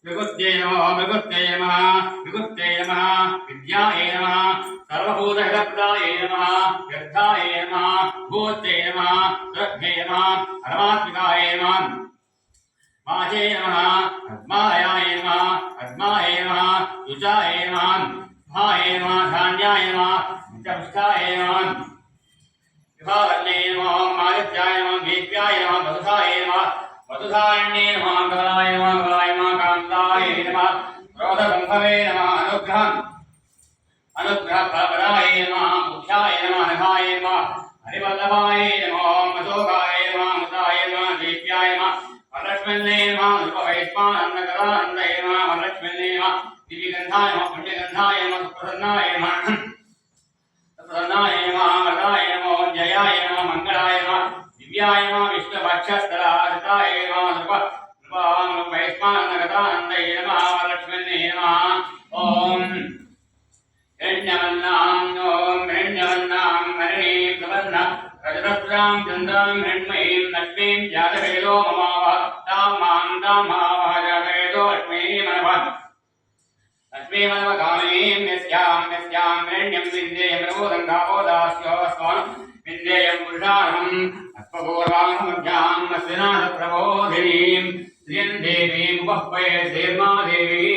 विभुत्यै नमः विभुत्यै नमः विभुत्यै नमः विद्यायै नमः सर्वभूतहितप्रदायै नमः यर्थायै नमः भूत्यै नमः सुरभ्यै नमः परमात्मिकायै नमः वाचे नमः पद्मालयाय नमः पद्मायै नमः युजाय नमः भाय नमः धान्याय नमः नित्यपुष्टाय नमः विभावर्णे नमः आदित्याय नमः दीप्याय नमः वसुधाय नमः वसुधारण्ये नमः कमलाय नमः कमलाय नमः कान्ताय नमः क्रोधसम्भवे नमः अनुग्रहफलप्रदाय नमः मुख्याय नमः नखाय नमः हरिवल्लभाय नमः अशोकाय नमः अमृताय नमः दीप्याय नमः वरलक्ष्मणे नमः नृपवैश्वानन्दकरानन्दाय नमः वरलक्ष्मणे नमः दिव्यगन्धाय नमः पुण्यगन्धाय नमः सुप्रसन्नाय नमः प्रसन्नाय नमः वरदाय नमः जयाय नमः मंगलाय नमः दिव्याय नमः विष्णुपक्षस्थलाय नमः नृपवैश्वानन्दकरानन्दाय नमः वरलक्ष्मणे नमः ओम हिरण्यवन्नां हरिणीं सुवर्ण रजतस्रां चन्द्रां हिरण्मयीं लक्ष्मीं जातवेदो ममावः तां मां जातवेदो लक्ष्मीमनवः लक्ष्मीमनवकामनीं यस्यां हिरण्यं विन्देयं प्रबोधं गावोदास्यो स्वान् विन्देयं पुरुषाणम् अश्वपूर्वाङ्गमध्यां अस्विनाथप्रबोधिनीं श्रियं देवीम् उपह्वये श्रीर्मा देवी